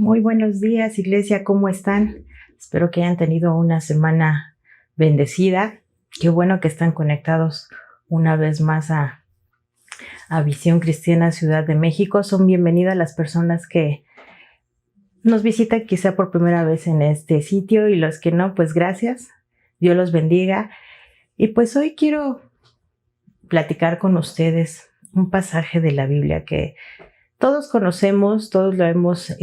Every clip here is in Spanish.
Muy buenos días, iglesia, ¿cómo están? Espero que hayan tenido una semana bendecida. Qué bueno que están conectados una vez más a Visión Cristiana Ciudad de México. Son bienvenidas las personas que nos visitan quizá por primera vez en este sitio, y los que no, pues gracias. Dios los bendiga. Y pues hoy quiero platicar con ustedes un pasaje de la Biblia que todos conocemos, todos lo hemos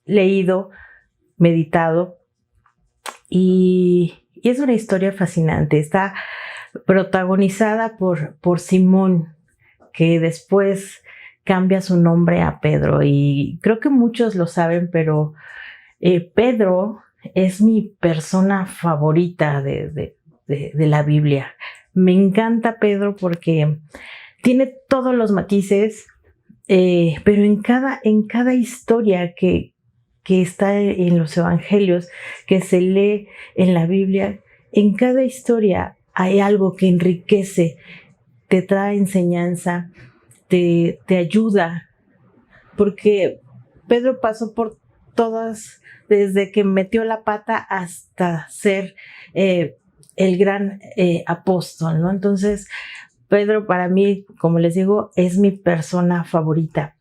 leído, meditado, y es una historia fascinante. Está protagonizada por Simón, que después cambia su nombre a Pedro, y creo que muchos lo saben, pero Pedro es mi persona favorita de la Biblia. Me encanta Pedro porque tiene todos los matices, pero en cada historia que está en los evangelios, que se lee en la Biblia, en cada historia hay algo que enriquece, te trae enseñanza, te ayuda, porque Pedro pasó por todas, desde que metió la pata hasta ser el gran apóstol, ¿no? Entonces, Pedro para mí, como les digo, es mi persona favorita.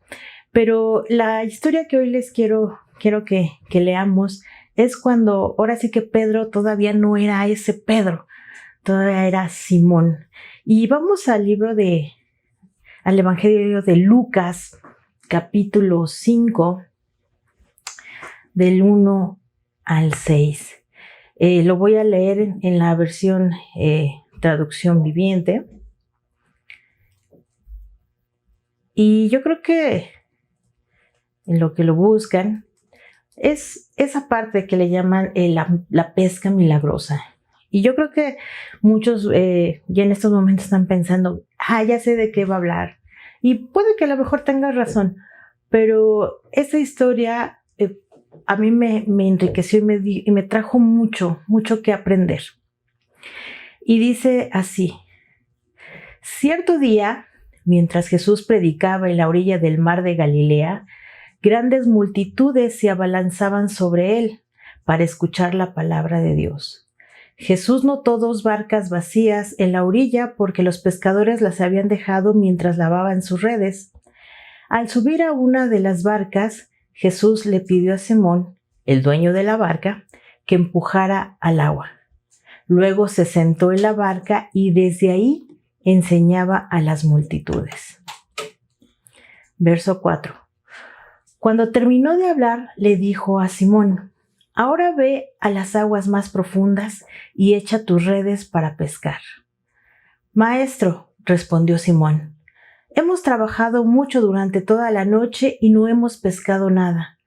Pero la historia que hoy les quiero que leamos es cuando, ahora sí que Pedro todavía no era ese Pedro, todavía era Simón. Y vamos al Evangelio de Lucas, capítulo 5, del 1 al 6. Lo voy a leer en la versión traducción viviente. Y yo creo que en lo que lo buscan es esa parte que le llaman la pesca milagrosa. Y yo creo que muchos ya en estos momentos están pensando, ya sé de qué va a hablar. Y puede que a lo mejor tenga razón, pero esa historia a mí me enriqueció y me trajo mucho que aprender. Y dice así: cierto día, mientras Jesús predicaba en la orilla del mar de Galilea, grandes multitudes se abalanzaban sobre él para escuchar la palabra de Dios. Jesús notó 2 barcas vacías en la orilla porque los pescadores las habían dejado mientras lavaban sus redes. Al subir a una de las barcas, Jesús le pidió a Simón, el dueño de la barca, que empujara al agua. Luego se sentó en la barca y desde ahí enseñaba a las multitudes. Verso 4. Cuando terminó de hablar, le dijo a Simón: ahora ve a las aguas más profundas y echa tus redes para pescar. Maestro, respondió Simón, hemos trabajado mucho durante toda la noche y no hemos pescado nada,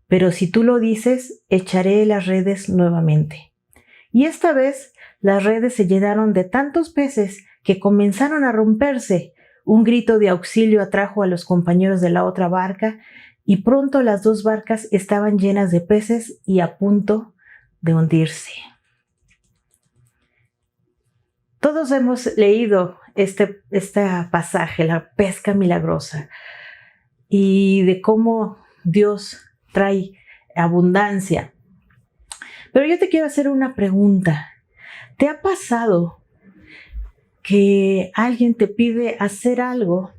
pero si tú lo dices, echaré las redes nuevamente. Y esta vez las redes se llenaron de tantos peces que comenzaron a romperse. Un grito de auxilio atrajo a los compañeros de la otra barca, y pronto las 2 barcas estaban llenas de peces y a punto de hundirse. Todos hemos leído este pasaje, la pesca milagrosa, y de cómo Dios trae abundancia. Pero yo te quiero hacer una pregunta. ¿Te ha pasado que alguien te pide hacer algo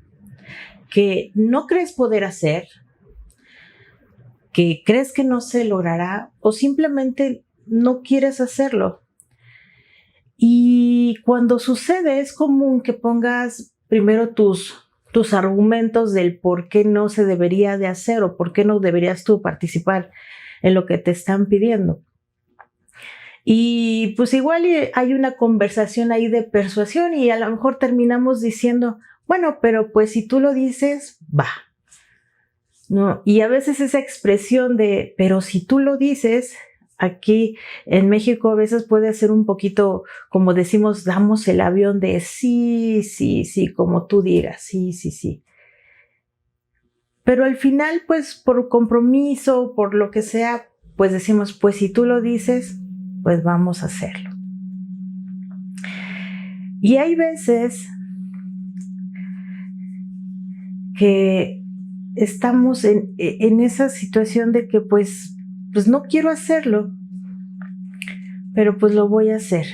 que no crees poder hacer, que crees que no se logrará, o simplemente no quieres hacerlo? Y cuando sucede, es común que pongas primero tus argumentos del por qué no se debería de hacer o por qué no deberías tú participar en lo que te están pidiendo. Y pues igual hay una conversación ahí de persuasión y a lo mejor terminamos diciendo, bueno, pero pues si tú lo dices, va. ¿No? Y a veces esa expresión de, pero si tú lo dices, aquí en México a veces puede ser un poquito, como decimos, damos el avión de sí, como tú digas, sí. Pero al final, pues por compromiso, por lo que sea, pues decimos, pues si tú lo dices, pues vamos a hacerlo. Y hay veces que estamos en esa situación de que pues no quiero hacerlo, pero pues lo voy a hacer.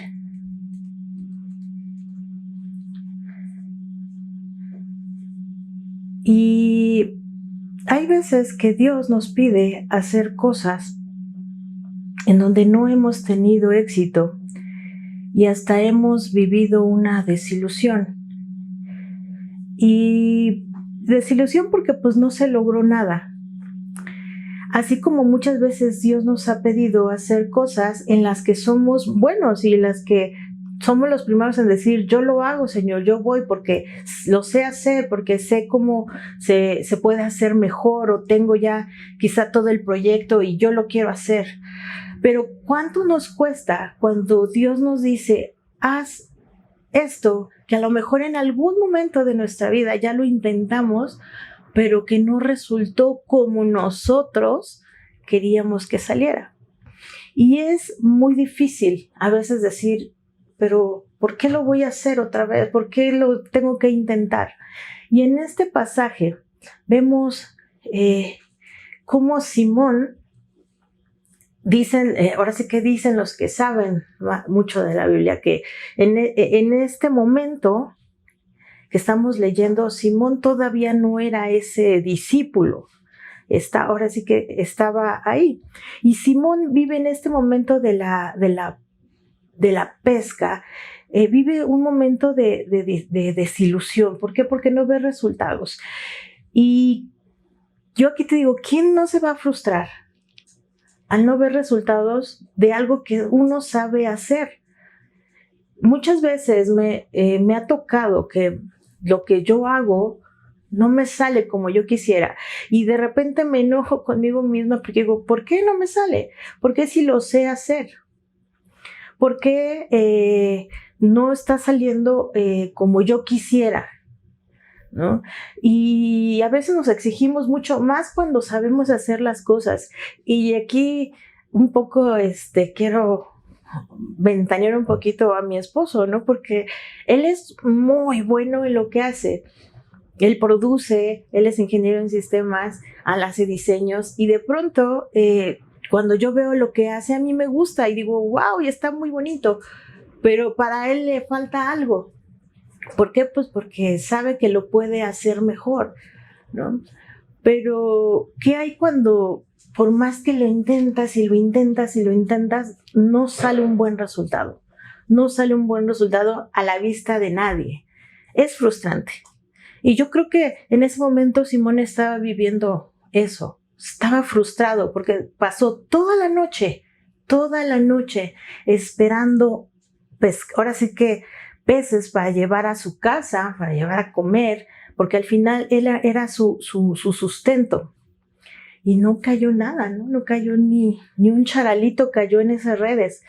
Y hay veces que Dios nos pide hacer cosas en donde no hemos tenido éxito y hasta hemos vivido una desilusión. Y desilusión porque pues no se logró nada. Así como muchas veces Dios nos ha pedido hacer cosas en las que somos buenos y en las que somos los primeros en decir, yo lo hago, Señor, yo voy porque lo sé hacer, porque sé cómo se puede hacer mejor, o tengo ya quizá todo el proyecto y yo lo quiero hacer. Pero ¿cuánto nos cuesta cuando Dios nos dice, haz esto, que a lo mejor en algún momento de nuestra vida ya lo intentamos, pero que no resultó como nosotros queríamos que saliera? Y es muy difícil a veces decir, pero ¿por qué lo voy a hacer otra vez? ¿Por qué lo tengo que intentar? Y en este pasaje vemos cómo Simón, dicen, ahora sí que dicen los que saben mucho de la Biblia, que en este momento que estamos leyendo, Simón todavía no era ese discípulo. Ahora sí que estaba ahí. Y Simón vive en este momento de la pesca, vive un momento de desilusión. ¿Por qué? Porque no ve resultados. Y yo aquí te digo, ¿quién no se va a frustrar al no ver resultados de algo que uno sabe hacer? Muchas veces me ha tocado que lo que yo hago no me sale como yo quisiera, y de repente me enojo conmigo misma porque digo, ¿por qué no me sale? ¿Por qué si lo sé hacer? ¿Por qué no está saliendo como yo quisiera? ¿No? Y a veces nos exigimos mucho más cuando sabemos hacer las cosas. Y aquí un poco quiero ventanear un poquito a mi esposo, ¿no? Porque él es muy bueno en lo que hace. Él produce, él es ingeniero en sistemas, él hace diseños, y de pronto cuando yo veo lo que hace, a mí me gusta y digo, wow, y está muy bonito, pero para él le falta algo. ¿Por qué? Pues porque sabe que lo puede hacer mejor, ¿no? Pero ¿qué hay cuando por más que lo intentas y lo intentas y lo intentas, no sale un buen resultado? No sale un buen resultado a la vista de nadie. Es frustrante. Y yo creo que en ese momento Simón estaba viviendo eso. Estaba frustrado porque pasó toda la noche esperando, pues ahora sí que peces para llevar a su casa, para llevar a comer, porque al final él era su sustento. Y no cayó nada, ¿no? No cayó ni un charalito cayó en esas redes.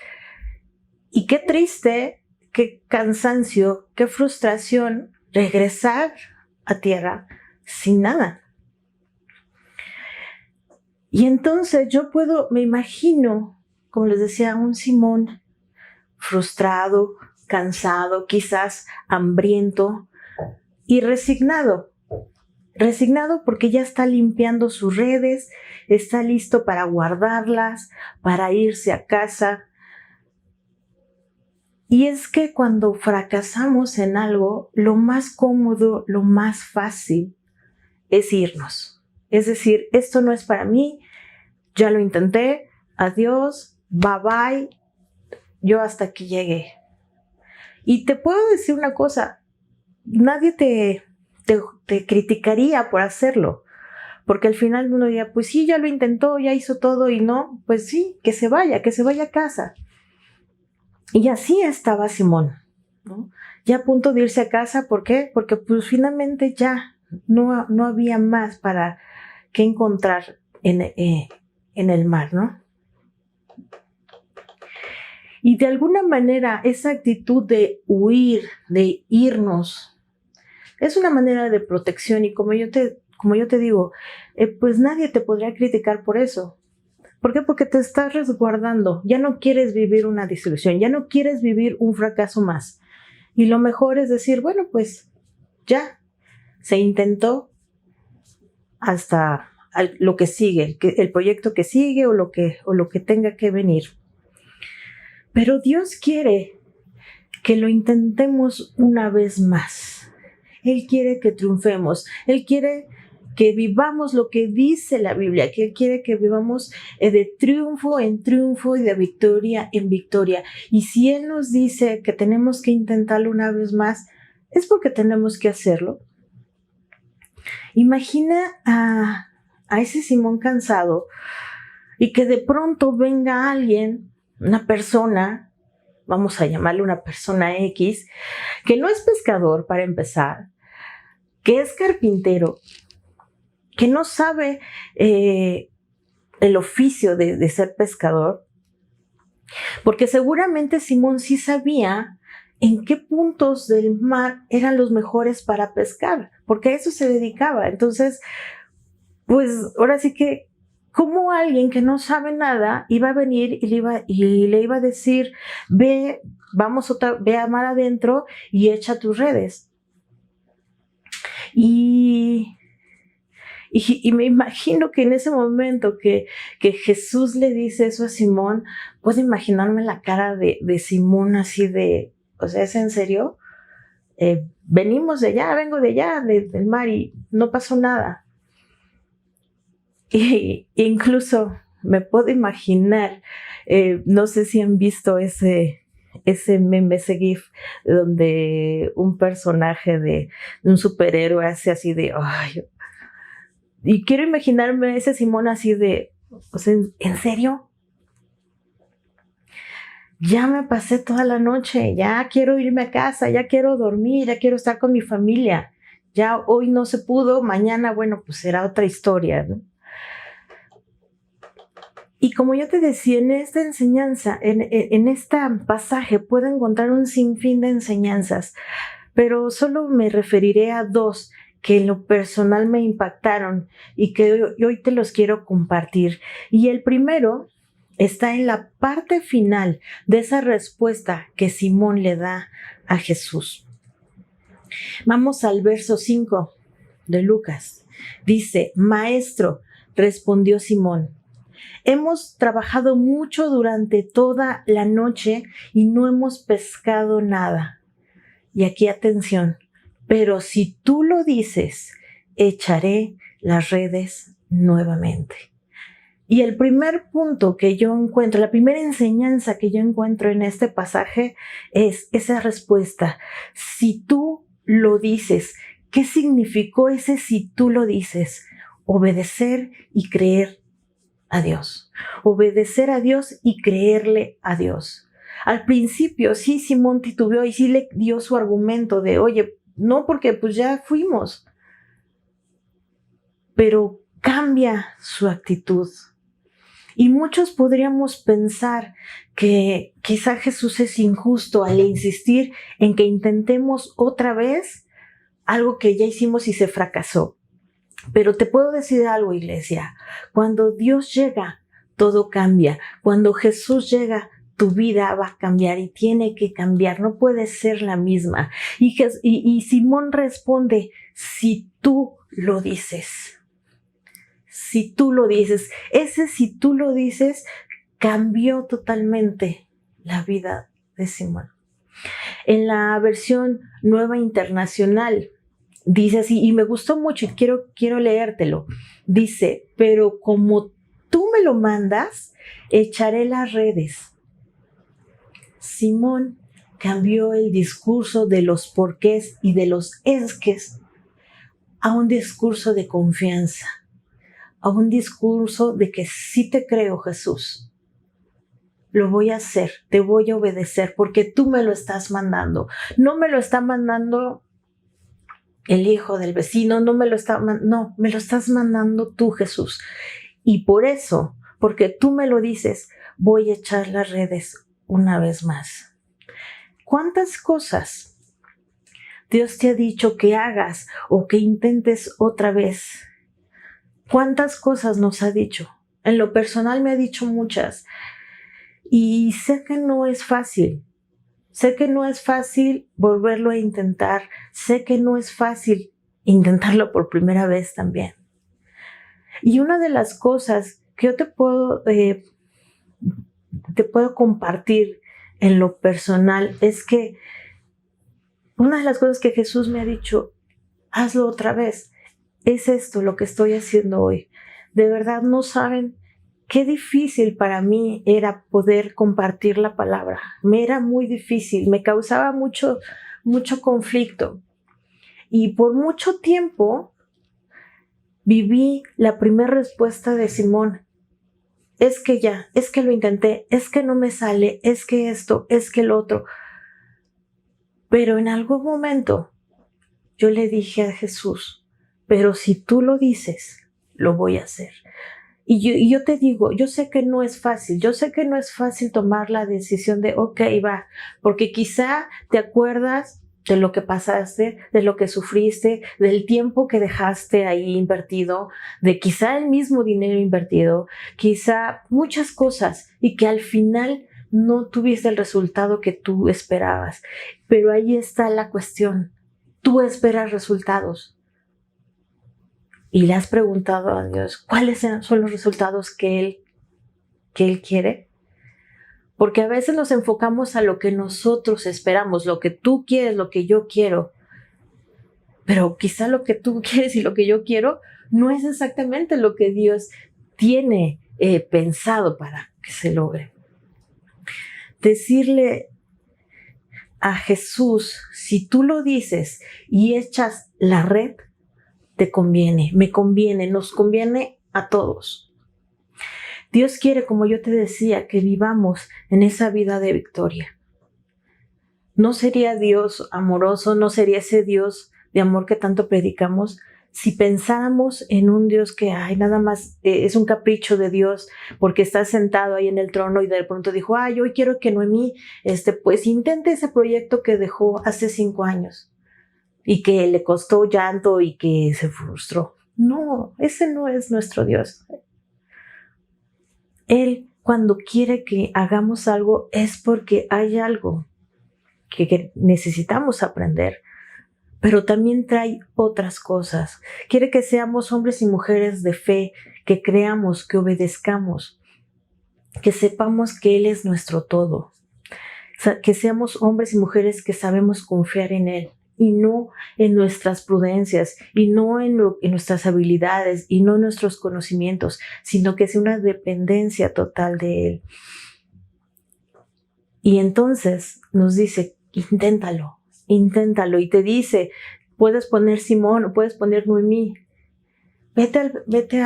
Y qué triste, qué cansancio, qué frustración regresar a tierra sin nada. Y entonces me imagino, como les decía, un Simón frustrado, cansado, quizás hambriento y resignado. Resignado porque ya está limpiando sus redes, está listo para guardarlas, para irse a casa. Y es que cuando fracasamos en algo, lo más cómodo, lo más fácil es irnos. Es decir, esto no es para mí, ya lo intenté, adiós, bye bye, yo hasta aquí llegué. Y te puedo decir una cosa, nadie te criticaría por hacerlo, porque al final uno diría, pues sí, ya lo intentó, ya hizo todo, y no, pues sí, que se vaya a casa. Y así estaba Simón, ¿no? Ya a punto de irse a casa. ¿Por qué? Porque pues finalmente ya no había más para qué encontrar en el mar, ¿no? Y de alguna manera esa actitud de huir, de irnos, es una manera de protección, y como yo te digo, pues nadie te podría criticar por eso. ¿Por qué? Porque te estás resguardando, ya no quieres vivir una desilusión, ya no quieres vivir un fracaso más. Y lo mejor es decir, bueno, pues ya, se intentó, hasta lo que sigue, el proyecto que sigue o lo que tenga que venir. Pero Dios quiere que lo intentemos una vez más. Él quiere que triunfemos. Él quiere que vivamos lo que dice la Biblia, que Él quiere que vivamos de triunfo en triunfo y de victoria en victoria. Y si Él nos dice que tenemos que intentarlo una vez más, es porque tenemos que hacerlo. Imagina a ese Simón cansado y que de pronto venga alguien, una persona, vamos a llamarle una persona X, que no es pescador para empezar, que es carpintero, que no sabe el oficio de ser pescador, porque seguramente Simón sí sabía en qué puntos del mar eran los mejores para pescar, porque a eso se dedicaba. Entonces, pues ahora sí que, ¿cómo alguien que no sabe nada iba a venir y le iba a decir, ve a mar adentro y echa tus redes? Y me imagino que en ese momento que Jesús le dice eso a Simón, puedo imaginarme la cara de Simón así de, o sea, ¿es en serio? Vengo de allá, del mar y no pasó nada. Y incluso me puedo imaginar, no sé si han visto ese meme, ese GIF, donde un personaje de un superhéroe hace así de, ay, y quiero imaginarme a ese Simón así de, o sea, ¿en serio? Ya me pasé toda la noche, ya quiero irme a casa, ya quiero dormir, ya quiero estar con mi familia. Ya hoy no se pudo, mañana, bueno, pues será otra historia, ¿no? Y como yo te decía, en esta enseñanza, en este pasaje, puedo encontrar un sinfín de enseñanzas, pero solo me referiré a dos que en lo personal me impactaron y que hoy te los quiero compartir. Y el primero está en la parte final de esa respuesta que Simón le da a Jesús. Vamos al verso 5 de Lucas. Dice, Maestro, respondió Simón, hemos trabajado mucho durante toda la noche y no hemos pescado nada. Y aquí atención, pero si tú lo dices, echaré las redes nuevamente. Y el primer punto que yo encuentro, la primera enseñanza que yo encuentro en este pasaje es esa respuesta. Si tú lo dices, ¿qué significó ese si tú lo dices? Obedecer y creer a Dios. Obedecer a Dios y creerle a Dios. Al principio sí Simón titubeó y sí le dio su argumento de, oye, no porque pues ya fuimos. Pero cambia su actitud. Y muchos podríamos pensar que quizá Jesús es injusto al insistir en que intentemos otra vez algo que ya hicimos y se fracasó. Pero te puedo decir algo, iglesia, cuando Dios llega, todo cambia. Cuando Jesús llega, tu vida va a cambiar y tiene que cambiar, no puede ser la misma. Y Simón responde, si tú lo dices. Si tú lo dices, ese si tú lo dices cambió totalmente la vida de Simón. En la versión Nueva Internacional dice así, y me gustó mucho y quiero leértelo. Dice, pero como tú me lo mandas, echaré las redes. Simón cambió el discurso de los porqués y de los esques a un discurso de confianza, a un discurso de que sí te creo, Jesús. Lo voy a hacer, te voy a obedecer porque tú me lo estás mandando. No me lo está mandando el hijo del vecino, no, me lo estás mandando tú, Jesús. Y por eso, porque tú me lo dices, voy a echar las redes una vez más. ¿Cuántas cosas Dios te ha dicho que hagas o que intentes otra vez? ¿Cuántas cosas nos ha dicho? En lo personal me ha dicho muchas. Y sé que no es fácil. Sé que no es fácil volverlo a intentar. Sé que no es fácil intentarlo por primera vez también. Y una de las cosas que yo te puedo compartir en lo personal es que una de las cosas que Jesús me ha dicho, hazlo otra vez, es esto lo que estoy haciendo hoy. De verdad no saben qué difícil para mí era poder compartir la palabra. Me era muy difícil, me causaba mucho conflicto. Y por mucho tiempo viví la primera respuesta de Simón. Es que lo intenté, es que no me sale, es que esto, es que el otro. Pero en algún momento yo le dije a Jesús, pero si tú lo dices, lo voy a hacer. Y yo te digo, yo sé que no es fácil, tomar la decisión de, ok, va, porque quizá te acuerdas de lo que pasaste, de lo que sufriste, del tiempo que dejaste ahí invertido, de quizá el mismo dinero invertido, quizá muchas cosas, y que al final no tuviste el resultado que tú esperabas. Pero ahí está la cuestión. Tú esperas resultados. Y le has preguntado a Dios, ¿cuáles son los resultados que Él quiere? Porque a veces nos enfocamos a lo que nosotros esperamos, lo que tú quieres, lo que yo quiero. Pero quizá lo que tú quieres y lo que yo quiero no es exactamente lo que Dios tiene pensado para que se logre. Decirle a Jesús, si tú lo dices y echas la red, te conviene, me conviene, nos conviene a todos. Dios quiere, como yo te decía, que vivamos en esa vida de victoria. No sería Dios amoroso, no sería ese Dios de amor que tanto predicamos si pensáramos en un Dios que nada más es un capricho de Dios porque está sentado ahí en el trono y de pronto dijo, hoy quiero que Noemí pues intente ese proyecto que dejó hace 5 años. Y que le costó llanto y que se frustró. No, ese no es nuestro Dios. Él, cuando quiere que hagamos algo, es porque hay algo que necesitamos aprender, pero también trae otras cosas. Quiere que seamos hombres y mujeres de fe, que creamos, que obedezcamos, que sepamos que Él es nuestro todo, que seamos hombres y mujeres que sabemos confiar en Él, y no en nuestras prudencias, y no en nuestras habilidades, y no en nuestros conocimientos, sino que sea una dependencia total de Él. Y entonces nos dice, inténtalo, y te dice, puedes poner Simón o puedes poner Noemí, vete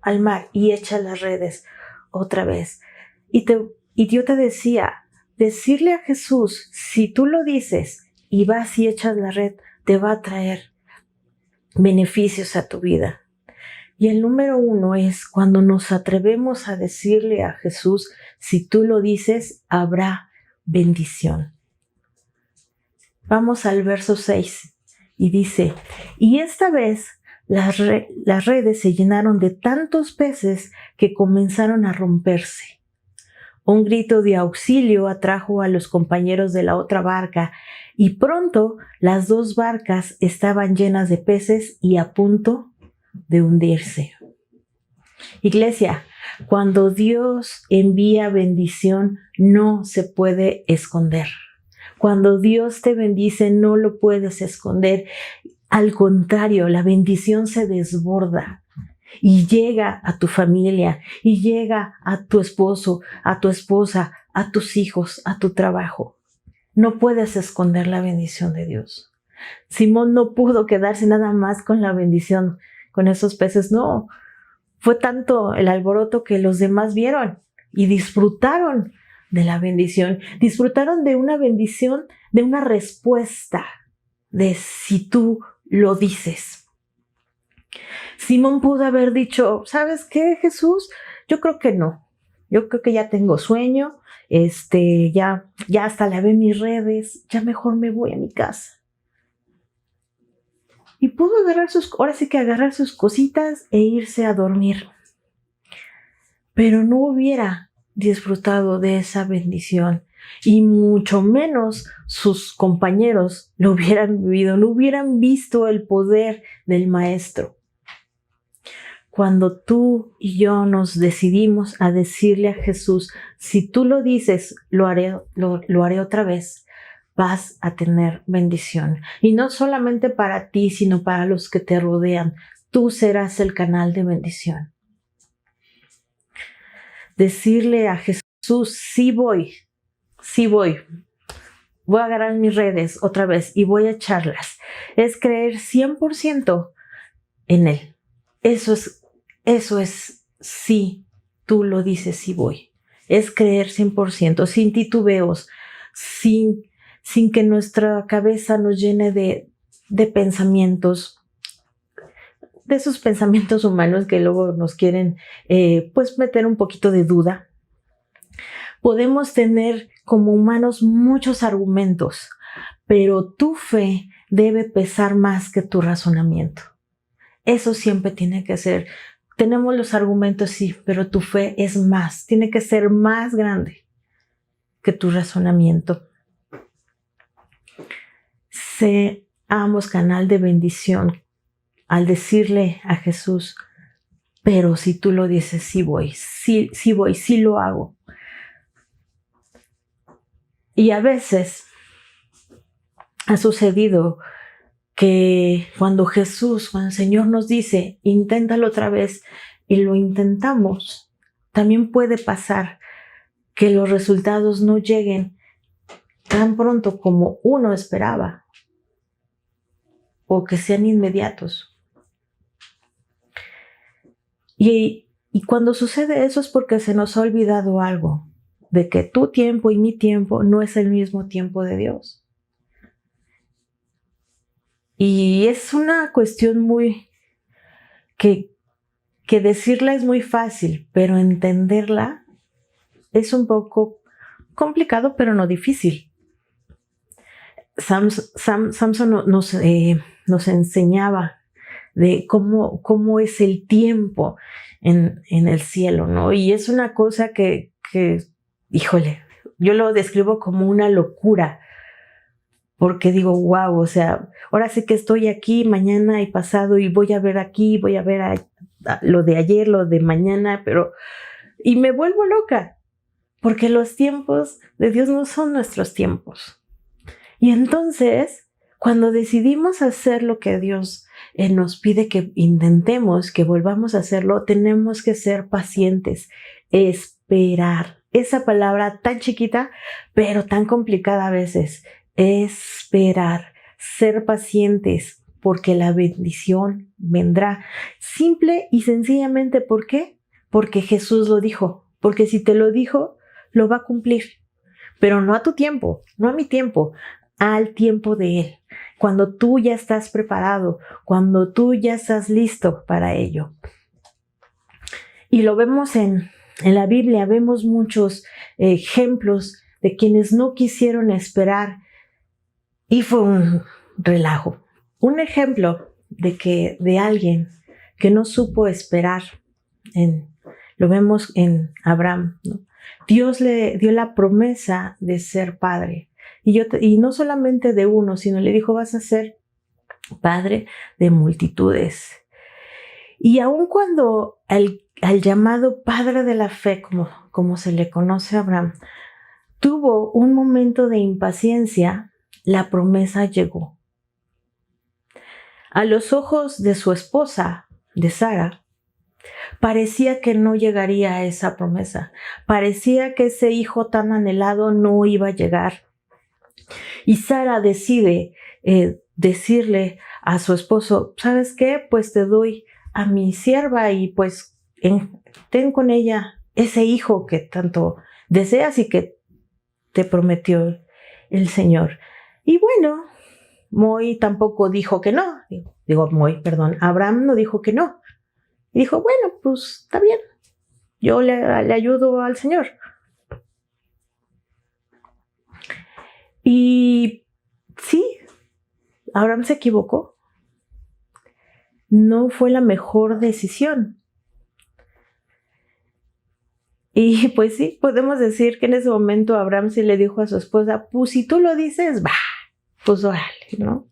al mar y echa las redes otra vez. Y yo te decía, decirle a Jesús, si tú lo dices, y vas y echas la red, te va a traer beneficios a tu vida. Y el número 1 es cuando nos atrevemos a decirle a Jesús, si tú lo dices, habrá bendición. Vamos al verso 6 y dice, y esta vez las redes se llenaron de tantos peces que comenzaron a romperse. Un grito de auxilio atrajo a los compañeros de la otra barca y pronto las 2 barcas estaban llenas de peces y a punto de hundirse. Iglesia, cuando Dios envía bendición, no se puede esconder. Cuando Dios te bendice, no lo puedes esconder. Al contrario, la bendición se desborda. Y llega a tu familia, y llega a tu esposo, a tu esposa, a tus hijos, a tu trabajo. No puedes esconder la bendición de Dios. Simón no pudo quedarse nada más con la bendición, con esos peces. No, fue tanto el alboroto que los demás vieron y disfrutaron de la bendición. Disfrutaron de una bendición, de una respuesta, de si tú lo dices. Simón pudo haber dicho, ¿sabes qué, Jesús? Yo creo que no. Yo creo que ya tengo sueño, ya hasta lavé mis redes, ya mejor me voy a mi casa. Y pudo agarrar sus cositas e irse a dormir. Pero no hubiera disfrutado de esa bendición, y mucho menos sus compañeros lo hubieran vivido, no hubieran visto el poder del Maestro. cuando tú y yo nos decidimos a decirle a Jesús, si tú lo dices, lo haré otra vez, vas a tener bendición. Y no solamente para ti, sino para los que te rodean. Tú serás el canal de bendición. Decirle a Jesús, sí voy. Voy a agarrar mis redes otra vez y voy a echarlas. Es creer 100% en Él. Eso es sí, tú lo dices, sí voy. Es creer 100%, sin titubeos, sin que nuestra cabeza nos llene de pensamientos, de esos pensamientos humanos que luego nos quieren pues meter un poquito de duda. Podemos tener como humanos muchos argumentos, pero tu fe debe pesar más que tu razonamiento. Eso siempre tiene que ser. Tenemos los argumentos, sí, pero tu fe es más, tiene que ser más grande que tu razonamiento. Seamos canal de bendición al decirle a Jesús, pero si tú lo dices, sí voy, sí lo hago. Y a veces ha sucedido que cuando el Señor nos dice, inténtalo otra vez, y lo intentamos, también puede pasar que los resultados no lleguen tan pronto como uno esperaba, o que sean inmediatos. Y cuando sucede eso es porque se nos ha olvidado algo, de que tu tiempo y mi tiempo no es el mismo tiempo de Dios. Y es una cuestión que decirla es muy fácil, pero entenderla es un poco complicado, pero no difícil. Samson nos enseñaba de cómo es el tiempo en el cielo, ¿no? Y es una cosa que, híjole, yo lo describo como una locura, porque digo, wow, o sea, ahora sí que estoy aquí mañana y pasado y voy a ver aquí, voy a ver lo de ayer, lo de mañana, y me vuelvo loca, porque los tiempos de Dios no son nuestros tiempos. Y entonces, cuando decidimos hacer lo que Dios nos pide que intentemos, que volvamos a hacerlo, tenemos que ser pacientes, esperar. Esa palabra tan chiquita, pero tan complicada a veces. Esperar, ser pacientes, porque la bendición vendrá. Simple y sencillamente, ¿por qué? Porque Jesús lo dijo. Porque si te lo dijo, lo va a cumplir. Pero no a tu tiempo, no a mi tiempo, al tiempo de Él. Cuando tú ya estás preparado, cuando tú ya estás listo para ello. Y lo vemos en la Biblia, vemos muchos ejemplos de quienes no quisieron esperar y fue un relajo. Un ejemplo de alguien que no supo esperar, lo vemos en Abraham, ¿no? Dios le dio la promesa de ser padre. Y no solamente de uno, sino le dijo, vas a ser padre de multitudes. Y aun cuando al llamado padre de la fe, como se le conoce a Abraham, tuvo un momento de impaciencia, la promesa llegó. A los ojos de su esposa, de Sara, parecía que no llegaría a esa promesa. Parecía que ese hijo tan anhelado no iba a llegar. Y Sara decide decirle a su esposo, ¿sabes qué? Pues te doy a mi sierva y pues ten con ella ese hijo que tanto deseas y que te prometió el Señor. Y bueno, Abraham no dijo que no. Y dijo, bueno, pues está bien, yo le ayudo al Señor. Y sí, Abraham se equivocó. No fue la mejor decisión. Y pues sí, podemos decir que en ese momento Abraham sí le dijo a su esposa, pues si tú lo dices, pues órale, ¿no?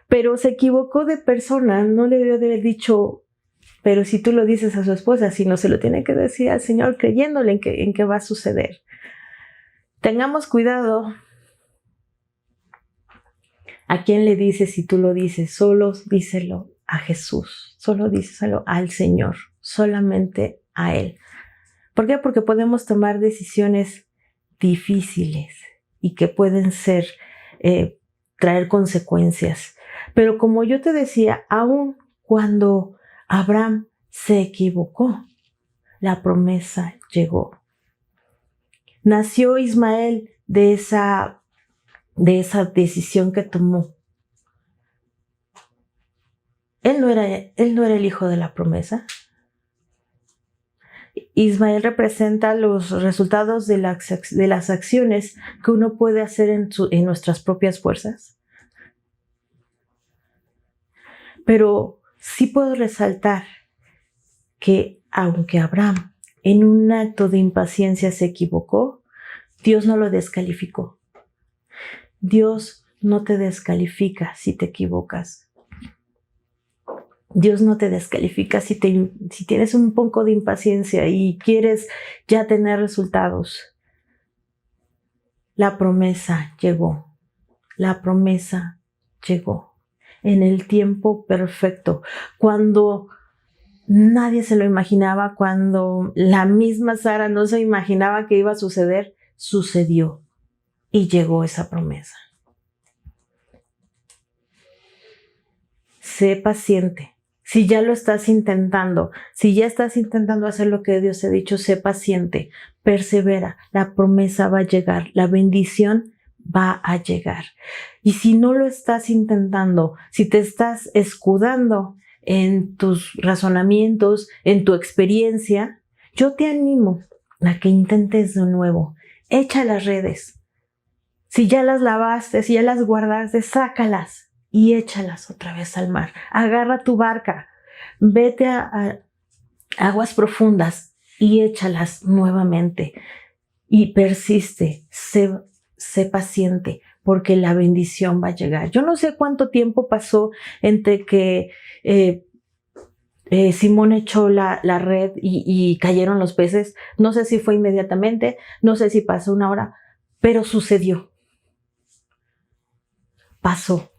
Pero se equivocó de persona, no le debió de haber dicho, pero si tú lo dices a su esposa, si no se lo tiene que decir al Señor creyéndole en que va a suceder. Tengamos cuidado a quién le dices si tú lo dices. Solo díselo a Jesús, solo díselo al Señor, solamente a Él. ¿Por qué? Porque podemos tomar decisiones difíciles y que pueden traer consecuencias. Pero como yo te decía, aun cuando Abraham se equivocó, la promesa llegó. Nació Ismael de esa decisión que tomó. Él no era el hijo de la promesa. Ismael representa los resultados de las acciones que uno puede hacer en nuestras propias fuerzas. Pero sí puedo resaltar que aunque Abraham en un acto de impaciencia se equivocó, Dios no lo descalificó. Dios no te descalifica si te equivocas. Dios no te descalifica si tienes un poco de impaciencia y quieres ya tener resultados. La promesa llegó. La promesa llegó en el tiempo perfecto. Cuando nadie se lo imaginaba, cuando la misma Sara no se imaginaba que iba a suceder, sucedió y llegó esa promesa. Sé paciente. Si ya lo estás intentando, si ya estás intentando hacer lo que Dios te ha dicho, sé paciente, persevera, la promesa va a llegar, la bendición va a llegar. Y si no lo estás intentando, si te estás escudando en tus razonamientos, en tu experiencia, yo te animo a que intentes de nuevo. Echa las redes. Si ya las lavaste, si ya las guardaste, sácalas y échalas otra vez al mar. Agarra tu barca, vete a aguas profundas y échalas nuevamente. Y persiste, sé paciente, porque la bendición va a llegar. Yo no sé cuánto tiempo pasó entre que Simón echó la red y cayeron los peces. No sé si fue inmediatamente, no sé si pasó una hora, pero sucedió. Pasó.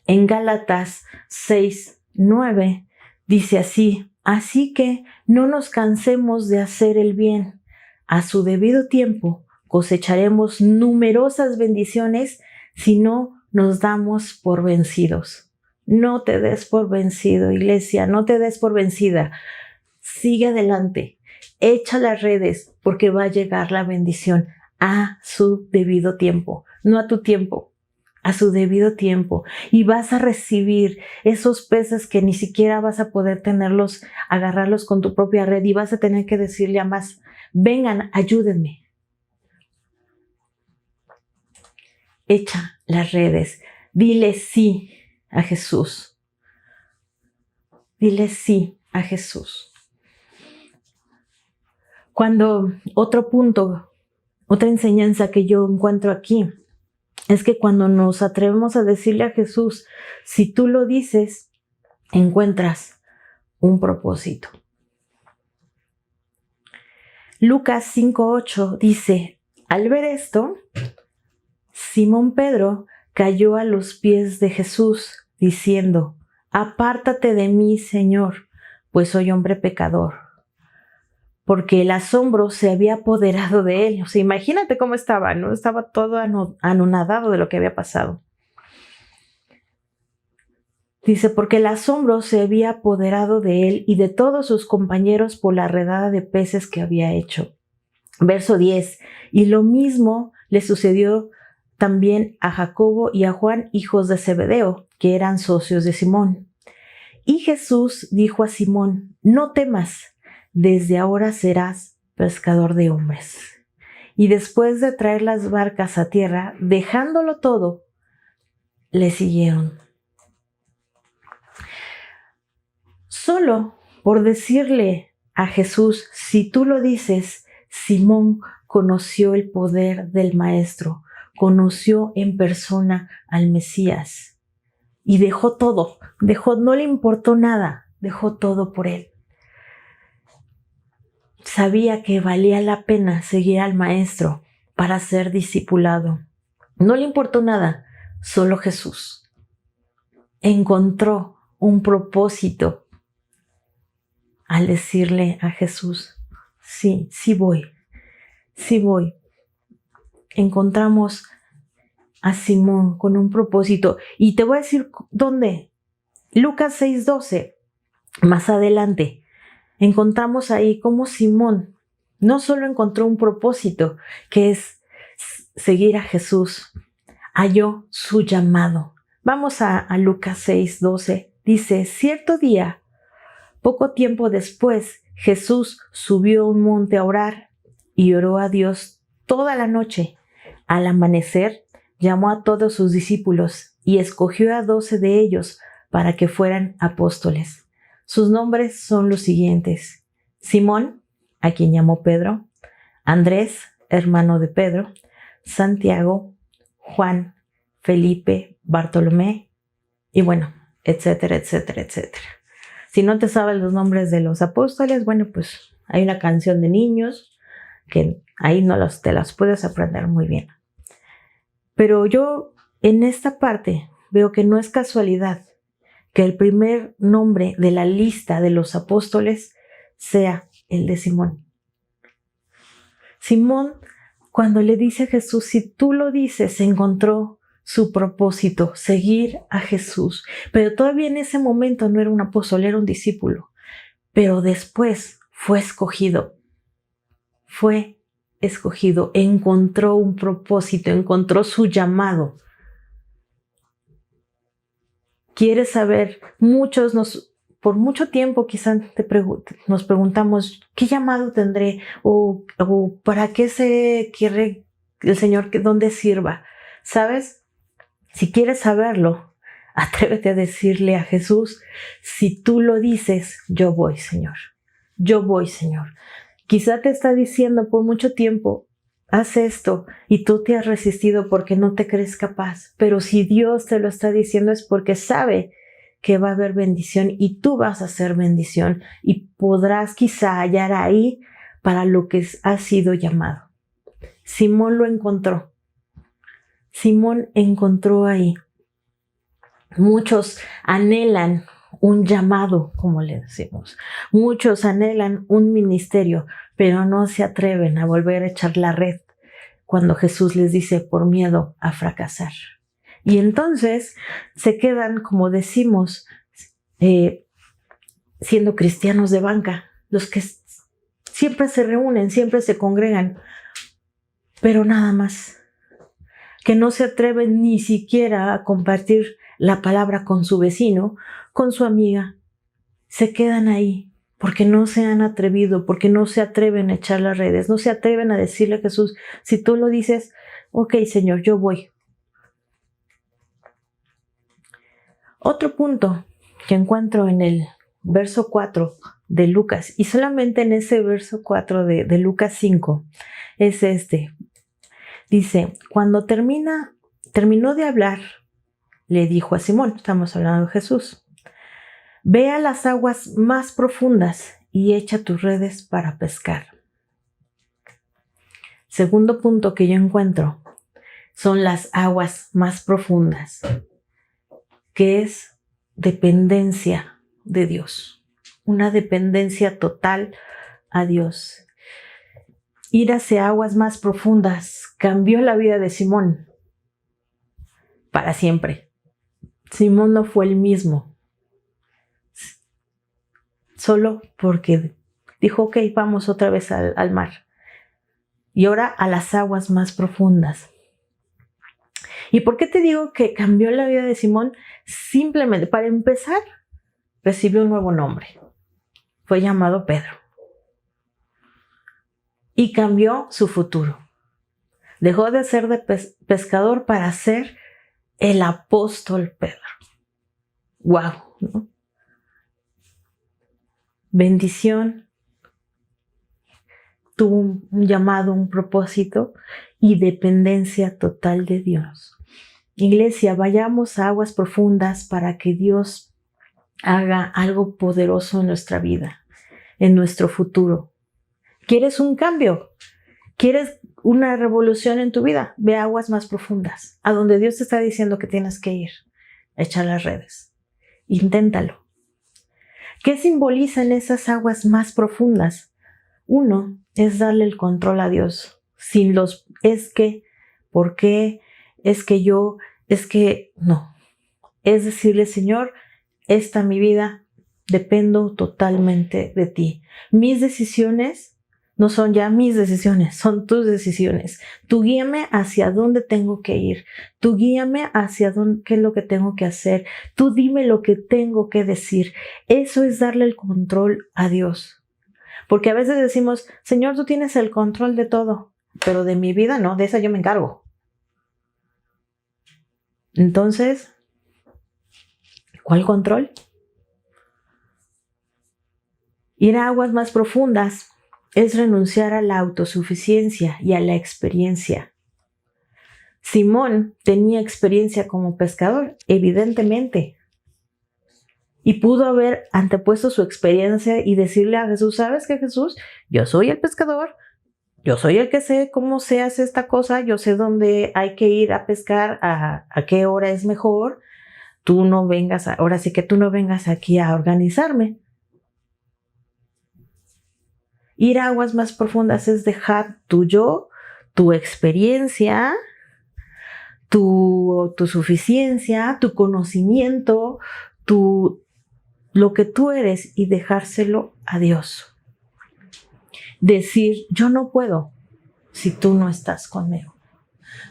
En Gálatas 6:9 dice así: así que no nos cansemos de hacer el bien. A su debido tiempo cosecharemos numerosas bendiciones si no nos damos por vencidos. No te des por vencido, iglesia, no te des por vencida. Sigue adelante, echa las redes porque va a llegar la bendición a su debido tiempo, no a tu tiempo. A su debido tiempo, y vas a recibir esos peces que ni siquiera vas a poder agarrarlos con tu propia red, y vas a tener que decirle a más: vengan, ayúdenme. Echa las redes, dile sí a Jesús. Dile sí a Jesús. Otro punto, otra enseñanza que yo encuentro aquí, es que cuando nos atrevemos a decirle a Jesús, si tú lo dices, encuentras un propósito. Lucas 5:8 dice: al ver esto, Simón Pedro cayó a los pies de Jesús, diciendo: apártate de mí, Señor, pues soy hombre pecador. Porque el asombro se había apoderado de él. O sea, imagínate cómo estaba, ¿no? Estaba todo anonadado de lo que había pasado. Dice, porque el asombro se había apoderado de él y de todos sus compañeros por la redada de peces que había hecho. Verso 10. Y lo mismo le sucedió también a Jacobo y a Juan, hijos de Zebedeo, que eran socios de Simón. Y Jesús dijo a Simón: no temas, desde ahora serás pescador de hombres. Y después de traer las barcas a tierra, dejándolo todo, le siguieron. Solo por decirle a Jesús, si tú lo dices, Simón conoció el poder del Maestro, conoció en persona al Mesías. y dejó todo, no le importó nada, dejó todo por él. Sabía que valía la pena seguir al maestro para ser discipulado. No le importó nada, solo Jesús. Encontró un propósito al decirle a Jesús, sí, sí voy. Encontramos a Simón con un propósito. Y te voy a decir dónde. Lucas 6:12, más adelante, encontramos ahí cómo Simón no solo encontró un propósito, que es seguir a Jesús, halló su llamado. Vamos a Lucas 6:12. Dice, cierto día, poco tiempo después, Jesús subió a un monte a orar y oró a Dios toda la noche. Al amanecer, llamó a todos sus discípulos y escogió a 12 de ellos para que fueran apóstoles. Sus nombres son los siguientes: Simón, a quien llamó Pedro; Andrés, hermano de Pedro; Santiago, Juan, Felipe, Bartolomé, y bueno, etcétera, etcétera, etcétera. Si no te sabes los nombres de los apóstoles, bueno, pues hay una canción de niños que ahí te las puedes aprender muy bien. Pero yo en esta parte veo que no es casualidad que el primer nombre de la lista de los apóstoles sea el de Simón. Simón, cuando le dice a Jesús, si tú lo dices, encontró su propósito, seguir a Jesús. Pero todavía en ese momento no era un apóstol, era un discípulo. Pero después fue escogido, encontró un propósito, encontró su llamado. ¿Quieres saber? Por mucho tiempo quizás nos preguntamos, ¿qué llamado tendré? O ¿para qué se quiere el Señor que dónde sirva? ¿Sabes? Si quieres saberlo, atrévete a decirle a Jesús, si tú lo dices, yo voy, Señor. Yo voy, Señor. Quizá te está diciendo por mucho tiempo, haz esto, y tú te has resistido porque no te crees capaz. Pero si Dios te lo está diciendo es porque sabe que va a haber bendición y tú vas a ser bendición y podrás quizá hallar ahí para lo que has sido llamado. Simón lo encontró. Simón encontró ahí. Muchos anhelan un llamado, como le decimos. Muchos anhelan un ministerio, pero no se atreven a volver a echar la red cuando Jesús les dice por miedo a fracasar. Y entonces se quedan, como decimos, siendo cristianos de banca, los que siempre se reúnen, siempre se congregan, pero nada más, que no se atreven ni siquiera a compartir la palabra con su vecino, con su amiga. Se quedan ahí porque no se han atrevido, porque no se atreven a echar las redes, no se atreven a decirle a Jesús, si tú lo dices, ok, Señor, yo voy. Otro punto que encuentro en el verso 4 de Lucas, y solamente en ese verso 4 de Lucas 5, es este. Dice, cuando terminó de hablar, le dijo a Simón, estamos hablando de Jesús, ve a las aguas más profundas y echa tus redes para pescar. Segundo punto que yo encuentro son las aguas más profundas, que es dependencia de Dios, una dependencia total a Dios. Ir hacia aguas más profundas cambió la vida de Simón para siempre. Simón no fue el mismo, solo porque dijo, ok, vamos otra vez al mar. Y ahora a las aguas más profundas. ¿Y por qué te digo que cambió la vida de Simón? Simplemente, para empezar, recibió un nuevo nombre. Fue llamado Pedro. Y cambió su futuro. Dejó de ser de pescador para ser el apóstol Pedro. ¡Wow! ¿No? Bendición. Tuvo un llamado, un propósito y dependencia total de Dios. Iglesia, vayamos a aguas profundas para que Dios haga algo poderoso en nuestra vida, en nuestro futuro. ¿Quieres un cambio? ¿Quieres una revolución en tu vida? Ve a aguas más profundas, a donde Dios te está diciendo que tienes que ir, a echar las redes. Inténtalo. ¿Qué simbolizan esas aguas más profundas? Uno es darle el control a Dios, sin los es que, por qué, es que yo, es que no. Es decirle, Señor, esta mi vida, dependo totalmente de ti. Mis decisiones no son ya mis decisiones, son tus decisiones. Tú guíame hacia dónde tengo que ir. Tú guíame hacia qué es lo que tengo que hacer. Tú dime lo que tengo que decir. Eso es darle el control a Dios. Porque a veces decimos, Señor, tú tienes el control de todo, pero de mi vida no, de esa yo me encargo. Entonces, ¿cuál control? Ir a aguas más profundas es renunciar a la autosuficiencia y a la experiencia. Simón tenía experiencia como pescador, evidentemente, y pudo haber antepuesto su experiencia y decirle a Jesús, ¿sabes qué, Jesús? Yo soy el pescador, yo soy el que sé cómo se hace esta cosa, yo sé dónde hay que ir a pescar, a qué hora es mejor. Tú no vengas, ahora sí que tú no vengas aquí a organizarme. Ir a aguas más profundas es dejar tu yo, tu experiencia, tu suficiencia, tu conocimiento, lo que tú eres y dejárselo a Dios. Decir, yo no puedo si tú no estás conmigo.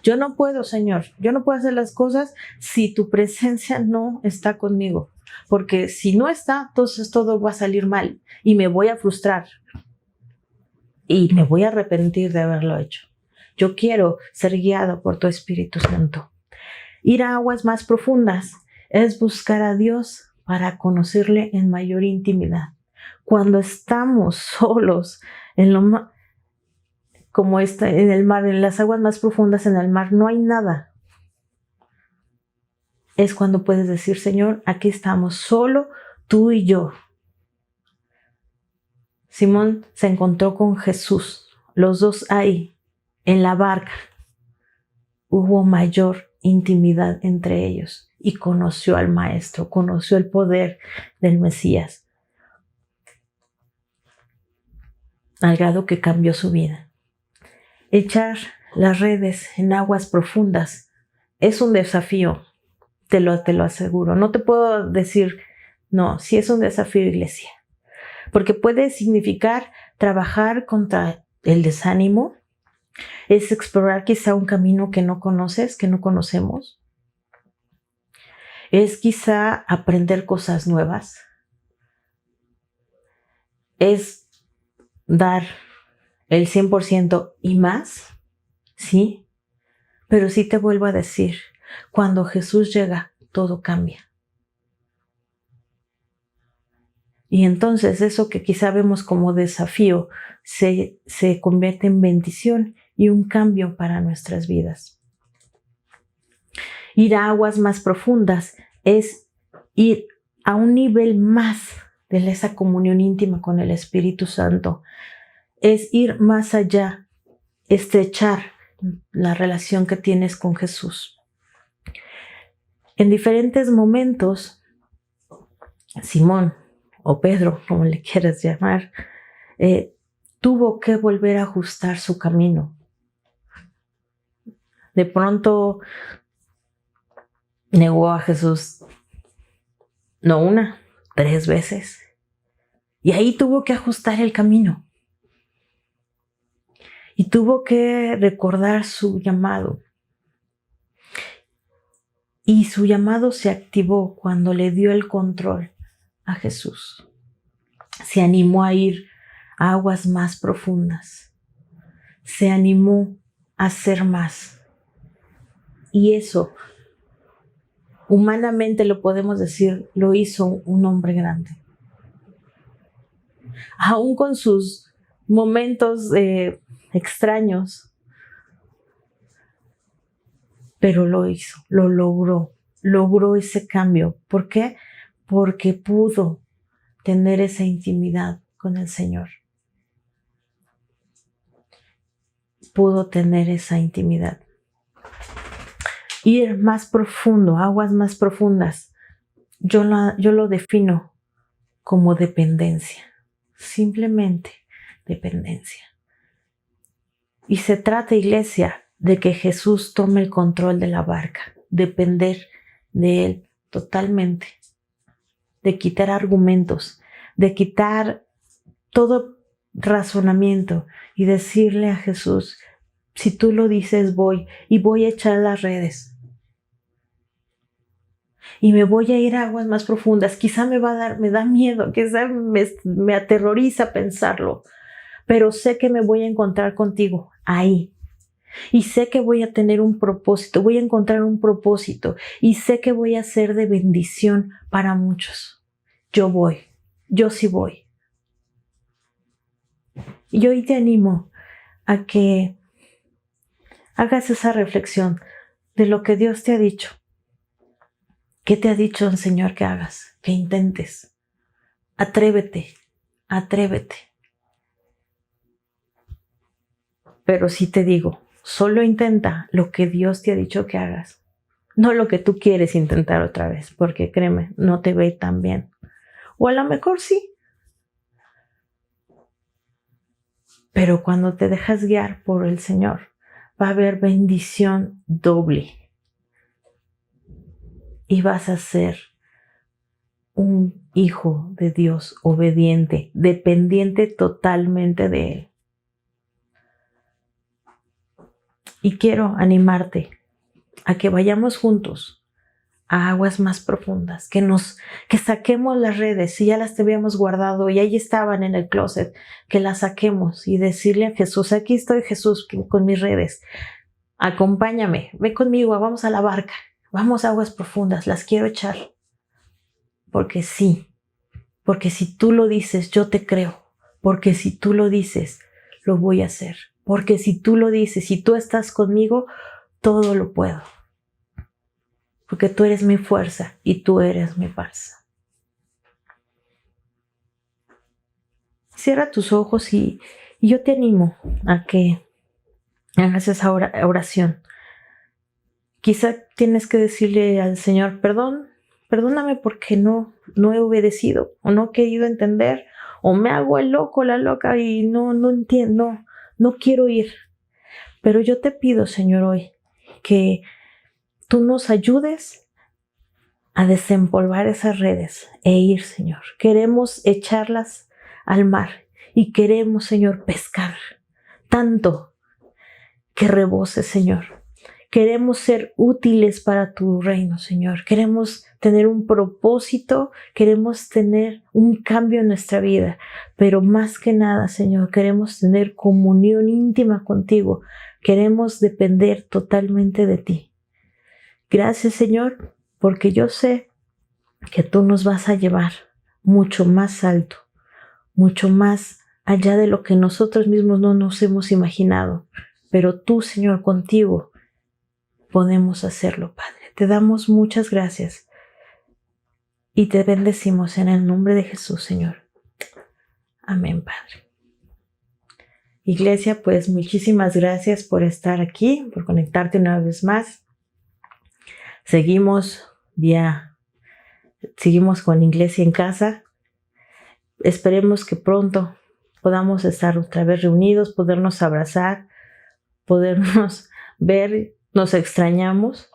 Yo no puedo, Señor, yo no puedo hacer las cosas si tu presencia no está conmigo. Porque si no está, entonces todo va a salir mal y me voy a frustrar. Y me voy a arrepentir de haberlo hecho. Yo quiero ser guiado por tu Espíritu Santo. Ir a aguas más profundas es buscar a Dios para conocerle en mayor intimidad. Cuando estamos solos en como está en el mar, en las aguas más profundas en el mar, no hay nada. Es cuando puedes decir, Señor, aquí estamos, solo tú y yo. Simón se encontró con Jesús, los dos ahí, en la barca. Hubo mayor intimidad entre ellos y conoció al Maestro, conoció el poder del Mesías, al grado que cambió su vida. Echar las redes en aguas profundas es un desafío, te lo aseguro. No te puedo decir, no, sí es un desafío, iglesia, porque puede significar trabajar contra el desánimo, es explorar quizá un camino que no conoces, que no conocemos. Es quizá aprender cosas nuevas. Es dar el 100% y más, sí. Pero sí te vuelvo a decir, cuando Jesús llega, todo cambia. Y entonces eso que quizá vemos como desafío se convierte en bendición y un cambio para nuestras vidas. Ir a aguas más profundas es ir a un nivel más de esa comunión íntima con el Espíritu Santo. Es ir más allá, estrechar la relación que tienes con Jesús. En diferentes momentos, Simón o Pedro, como le quieras llamar, tuvo que volver a ajustar su camino. De pronto negó a Jesús, no una, 3 veces. Y ahí tuvo que ajustar el camino. Y tuvo que recordar su llamado. Y su llamado se activó cuando le dio el control a Jesús. Se animó a ir a aguas más profundas. Se animó a hacer más. Y eso, humanamente lo podemos decir, lo hizo un hombre grande. Aún con sus momentos extraños, pero lo hizo, lo logró ese cambio. ¿Por qué? Porque pudo tener esa intimidad con el Señor. Pudo tener esa intimidad. Ir más profundo, aguas más profundas. Yo lo defino como dependencia. Simplemente dependencia. Y se trata, iglesia, de que Jesús tome el control de la barca. Depender de Él totalmente. De quitar argumentos. De quitar todo razonamiento y decirle a Jesús, si tú lo dices, voy y voy a echar las redes y me voy a ir a aguas más profundas. Quizá me da miedo, quizá me aterroriza pensarlo, pero sé que me voy a encontrar contigo ahí y sé que voy a tener un propósito, voy a encontrar un propósito y sé que voy a ser de bendición para muchos. Yo sí voy. Y hoy te animo a que hagas esa reflexión de lo que Dios te ha dicho. ¿Qué te ha dicho el Señor que hagas? Que intentes. Atrévete. Pero sí te digo, solo intenta lo que Dios te ha dicho que hagas. No lo que tú quieres intentar otra vez, porque créeme, no te ve tan bien. O a lo mejor sí. Pero cuando te dejas guiar por el Señor, va a haber bendición doble. Y vas a ser un hijo de Dios obediente, dependiente totalmente de Él. Y quiero animarte a que vayamos juntos a aguas más profundas, que saquemos las redes, si ya las habíamos guardado y ahí estaban en el closet, que las saquemos y decirle a Jesús, aquí estoy Jesús con mis redes, acompáñame, ve conmigo, vamos a la barca, vamos a aguas profundas, las quiero echar, porque sí, porque si tú lo dices, yo te creo, porque si tú lo dices, lo voy a hacer, porque si tú lo dices, si tú estás conmigo, todo lo puedo. Porque tú eres mi fuerza y tú eres mi paz. Cierra tus ojos y yo te animo a que hagas esa oración. Quizá tienes que decirle al Señor, perdóname porque no he obedecido o no he querido entender o me hago el loco, la loca y no entiendo, no quiero ir. Pero yo te pido, Señor, hoy que tú nos ayudes a desempolvar esas redes e ir, Señor. Queremos echarlas al mar y queremos, Señor, pescar tanto que rebose, Señor. Queremos ser útiles para tu reino, Señor. Queremos tener un propósito, queremos tener un cambio en nuestra vida, pero más que nada, Señor, queremos tener comunión íntima contigo. Queremos depender totalmente de ti. Gracias, Señor, porque yo sé que tú nos vas a llevar mucho más alto, mucho más allá de lo que nosotros mismos no nos hemos imaginado. Pero tú, Señor, contigo podemos hacerlo, Padre. Te damos muchas gracias y te bendecimos en el nombre de Jesús, Señor. Amén, Padre. Iglesia, pues muchísimas gracias por estar aquí, por conectarte una vez más. Seguimos con Iglesia en Casa. Esperemos que pronto podamos estar otra vez reunidos, podernos abrazar, podernos ver. Nos extrañamos,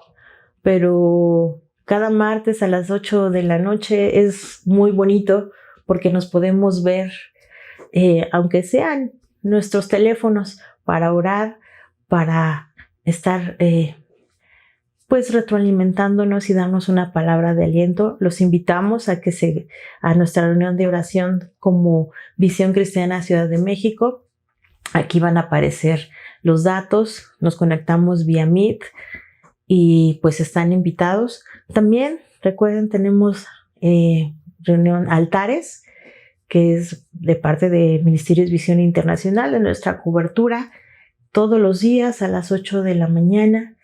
pero cada martes a las 8 de la noche es muy bonito porque nos podemos ver, aunque sean nuestros teléfonos, para orar, para estar pues retroalimentándonos y darnos una palabra de aliento. Los invitamos a a nuestra reunión de oración como Visión Cristiana Ciudad de México. Aquí van a aparecer los datos, nos conectamos vía Meet y pues están invitados. También recuerden, tenemos reunión Altares, que es de parte de Ministerios Visión Internacional, en nuestra cobertura todos los días a las 8 de la mañana.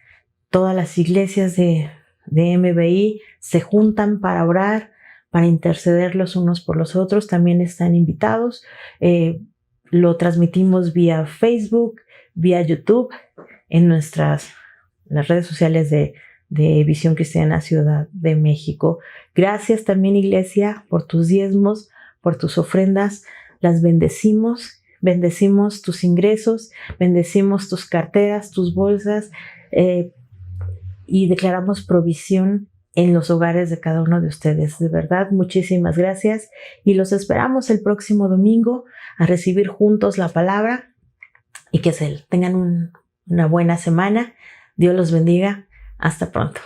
todas las iglesias de MBI se juntan para orar, para interceder los unos por los otros. También están invitados. Lo transmitimos vía Facebook, vía YouTube, en las redes sociales de Visión Cristiana Ciudad de México. Gracias también, iglesia, por tus diezmos, por tus ofrendas. Las bendecimos. Bendecimos tus ingresos, bendecimos tus carteras, tus bolsas, y declaramos provisión en los hogares de cada uno de ustedes. De verdad, muchísimas gracias y los esperamos el próximo domingo a recibir juntos la palabra y que tengan una buena semana. Dios los bendiga. Hasta pronto.